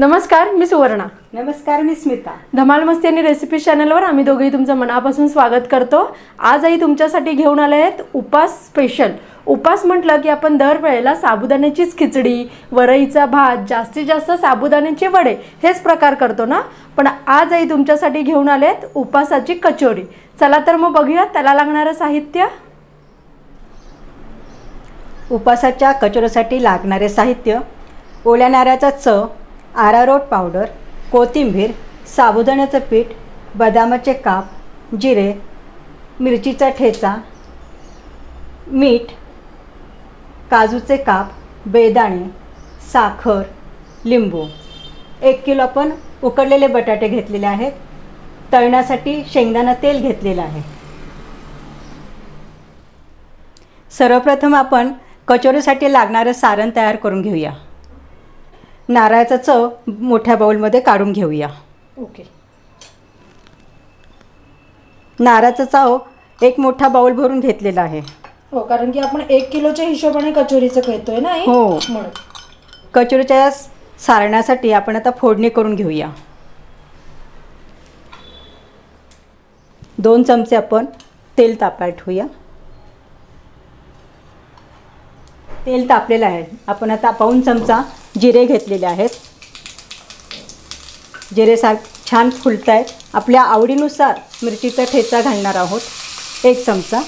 नमस्कार, मी सुवर्णा. नमस्कार, मी स्मिता. धमाल मस्ती आणि रेसिपी चॅनलवर आम्ही दोघेही तुमचं मनापासून स्वागत करतो. आज आई तुमच्यासाठी घेऊन आले आहेत उपास स्पेशल. उपास म्हटलं की आपण दरवेळेला साबुदाण्याचीच खिचडी, वरईचा भात, जास्तीत जास्त साबुदाण्याचे वडे हेच प्रकार करतो ना. पण आज आई तुमच्यासाठी घेऊन आले आहेत उपासाची कचोरी. चला तर मग बघूया त्याला लागणारं साहित्य. उपासाच्या कचोरीसाठी लागणारे साहित्य: ओल्या नारळाचा चव, आरारोट पावडर, कोथिंबीर, साबुदाण्याचं पीठ, बदामाचे काप, जिरे, मिरचीचा ठेचा, मीठ, काजूचे काप, बेदाणे, साखर, लिंबू. 1 किलो आपण उकडलेले बटाटे घेतलेले आहेत. तळण्यासाठी शेंगदाणा तेल घेतलेलं आहे. सर्वप्रथम आपण कचोरीसाठी लागणारं सारण तयार करून घेऊया. नारळाचा चव मोठ्या बाउलमध्ये काढून घेऊया. ओके. नारळाचा चव एक मोठा बाउल भरून घेतलेला आहे. हो, कारण की आपण 1 किलोच्या हिशोबाने कचोरीचं करतोय ना. हो. म्हणून कचोरीच्या सारण्यासाठी आपण आता फोडणी करून घेऊया. 2 चमचे आपण तेल तापायला ठेवूया. तेल तापलेलं आहे. आपण आता पाऊण चमचा जिरे घेतलेले आहेत. जिरे छान फुलत आहेत. आपल्या आवडीनुसार मिरचीचा ठेचा घालणार आहोत, 1 चमचा.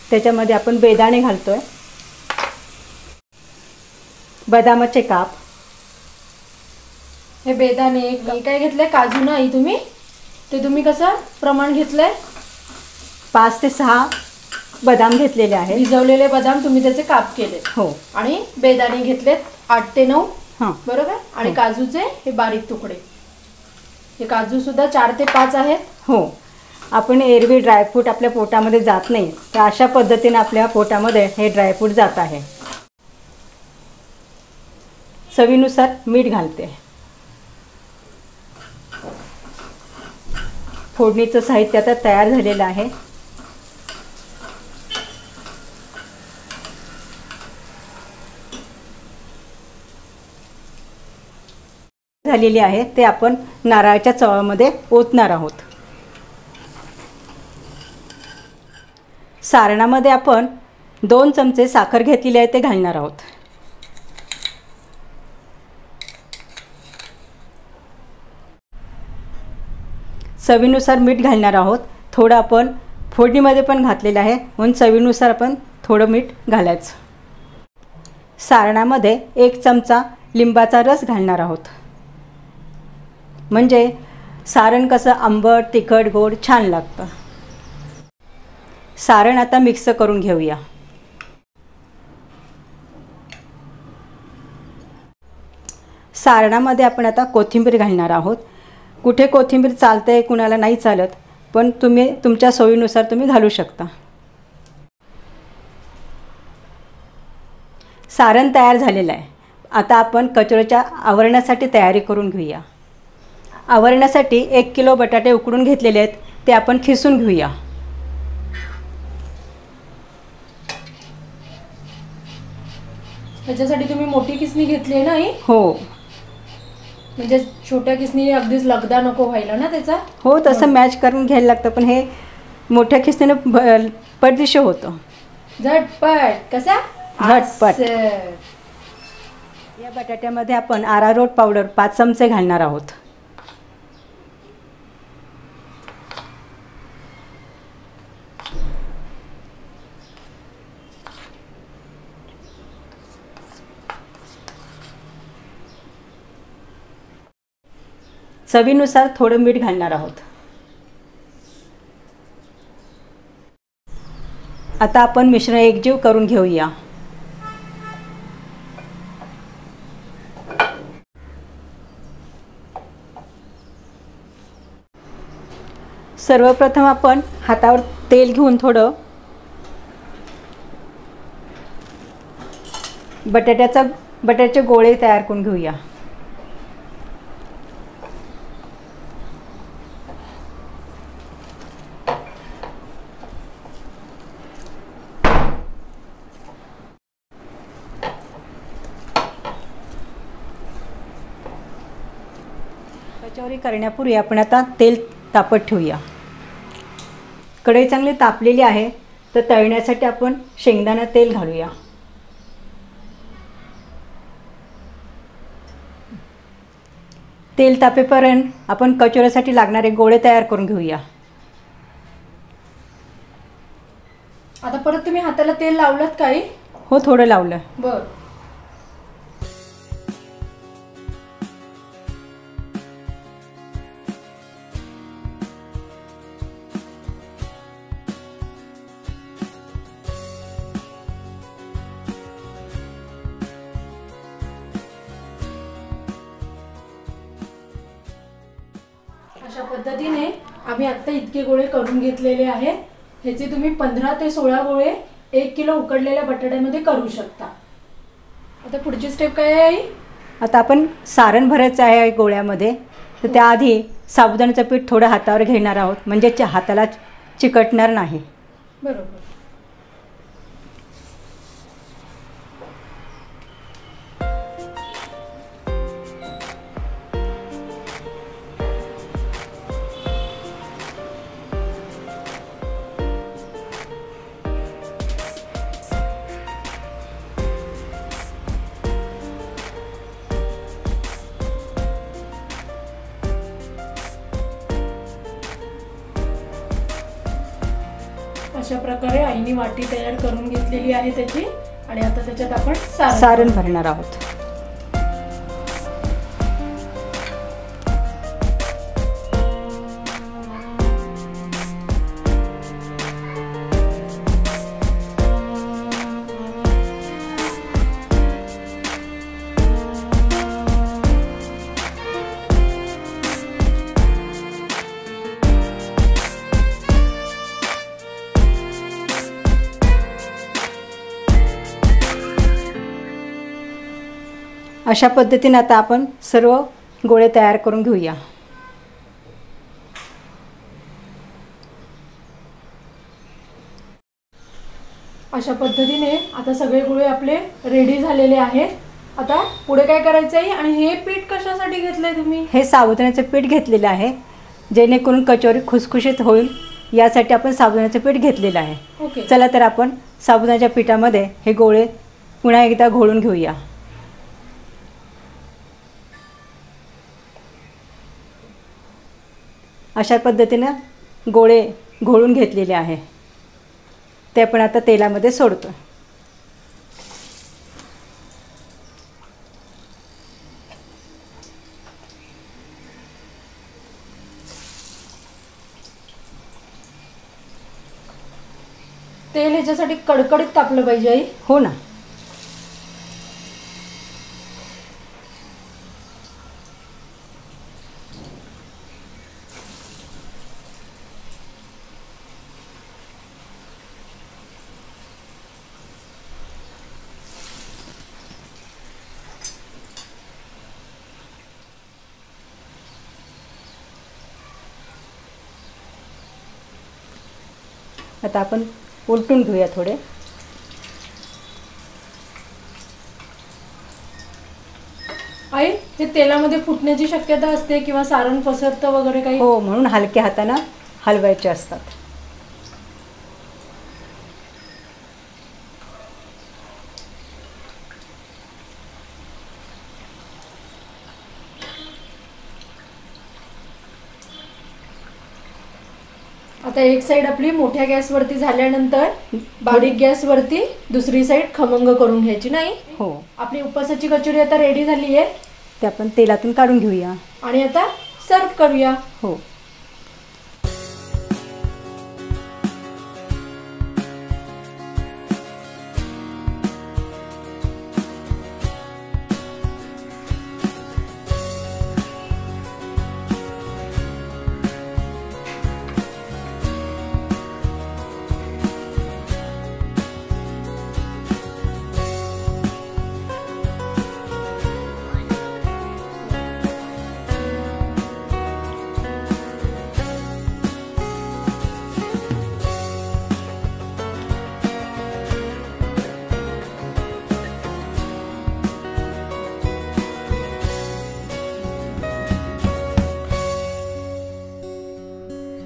त्याच्यामध्ये आपण बेदाणे घालतोय, बदामाचे काप. हे बेदाणे काय घेतले, काजू ना आई तुम्ही? ते तुम्ही कसं प्रमाण घेतलंय? 5 ते 6 बदाम घेतलेले आहेत. भिजवलेले बदाम तुम्ही त्याचे काप केले. हो. आणि बेदाणे घेतलेत 8 ते 9. हां, बरोबर. आणि काजूचे हे बारीक तुकडे. हे काजू सुद्धा 4 ते 5 आहेत. हो. आपण एरवी ड्रायफ्रूट आपल्या पोटामध्ये जात नाही, तर अशा पद्धतीने आपल्या पोटामध्ये हे ड्रायफ्रूट जात आहे. चवीनुसार मीठ घालते. फोडणीचं साहित्य आता तयार झालेलं आहे. झालेली आहे ते आपण नारळाच्या चवामध्ये ओतणार आहोत. सारणामध्ये आपण 2 चमचे साखर घेतलेली आहे, ते घालणार आहोत. चवीनुसार मीठ घालणार आहोत. थोडं आपण फोडणीमध्ये पण घातलेलं आहे, म्हणून चवीनुसार आपण थोडं मीठ घालायचं. सारणामध्ये 1 चमचा लिंबाचा रस घालणार आहोत. म्हणजे सारण कसं आंबट, तिखट, गोड छान लागतं. सारण आता मिक्स करून घेऊया. सारणामध्ये आपण आता कोथिंबीर घालणार आहोत. कुठे कोथिंबीर चालते, कुणाला नाही चालत, पण तुम्ही तुमच्या सोयीनुसार तुम्ही घालू शकता. सारण तयार झालेलं आहे. आता आपण कचोरीच्या आवरण्यासाठी तयारी करून घेऊया. आवरण्यासाठी 1 किलो बटाटे उकडून घेतलेले आहेत, ते आपण खिसून घेऊया. त्याच्यासाठी तुम्ही मोठी किसणी घेतली आहे ना आई? हो. म्हणजे छोट्या किसणी अगदीच लगदा नको व्हायला ना त्याचा. हो, तसं मॅच करून घ्यायला लागतं, पण हे मोठ्या खिसणीने पटदिशी होतं. झटपट. कसा? झटपट. या बटाट्यामध्ये आपण आरारोट पावडर 5 चमचे घालणार आहोत. चवीनुसार थोडं मीठ घालणार आहोत. आता आपण मिश्रण एकजीव करून घेऊया. सर्वप्रथम आपण हातावर तेल घेऊन थोडं बटाट्याचे गोळे तयार करून घेऊया. कचोरी करण्यापूर्वी आपण आता तेल तापत ठेवूया. कढई चांगली तापलेली आहे, तर तळण्यासाठी आपण शेंगदाणा तेल घालूया. तेल तापेपर्यंत आपण कचोऱ्यासाठी लागणारे गोळे तयार करून घेऊया. आता परत तुम्ही हाताला तेल लावलत काही? हो, थोडं लावलं. बर. अशा पद्धतीने आम्ही आता इतके गोळे करून घेतलेले आहेत. ह्याचे तुम्ही 15 ते 16 गोळे 1 किलो उकडलेल्या बटाट्यामध्ये करू शकता. आता पुढची स्टेप काय आहे? आता आपण सारण भरायचं आहे गोळ्यामध्ये. तर त्याआधी साबुदाण्याचं पीठ थोडं हातावर घेणार आहोत, म्हणजे हाताला चिकटणार नाही. बरोबर. अशा प्रकारे आईने वाटी तयार करून घेतलेली आहे त्याची. आणि आता त्याच्यात आपण सारण भरणार आहोत. अशा पद्धतीने आता आपण सर्व गोळे तयार करून घेऊया. अशा पद्धतीने आता सगळे गोळे आपले रेडी झालेले आहेत. आता पुढे काय करायचं आहे? आणि हे पीठ कशासाठी घेतलंय तुम्ही? हे साबुदाण्याचं पीठ घेतलेलं आहे, जेणेकरून कचोरी खुसखुशीत होईल यासाठी आपण साबुदाण्याचं पीठ घेतलेलं आहे. ओके. चला तर आपण साबुदाण्याच्या पिठामध्ये हे गोळे पुन्हा एकदा घोळून घेऊया. अशा पद्धतीनं गोळे घोळून घेतलेले आहे, ते आपण आता तेलामध्ये सोडतो. तेल ह्याच्यासाठी कडकडीत तापलं पाहिजे आई. हो ना. आता आपण उलटून घेऊया थोडे. आई, हे तेलामध्ये फुटण्याची शक्यता असते किंवा सारण पसरतं वगैरे काही? हो, म्हणून हलक्या हाताने हलवायचे असतात. आता एक साइड आपली मोठ्या गॅसवरती झाल्यानंतर बारीक गॅसवरती दुसरी साइड खमंग करून घ्यायची. नाही? हो. आपली उपासाची कचोरी आता रेडी झाली आहे. ते आपण तेलातून काढून घेऊया आणि आता सर्व करूया. हो.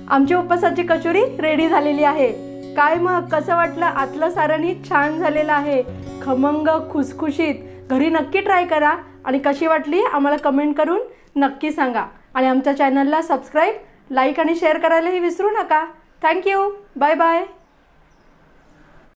आमची उपवासाची कचोरी रेडी झालेली आहे। काय मग कसं वाटलं? आतलं सारणही छान झालेलं आहे, खमंग खुसखुशीत। घरी नक्की ट्राय करा आणि कशी वाटली आम्हाला कमेंट करून नक्की सांगा। आणि आमच्या चॅनलला सबस्क्राईब, लाईक आणि शेअर करायलाही विसरू नका। Thank you, bye bye.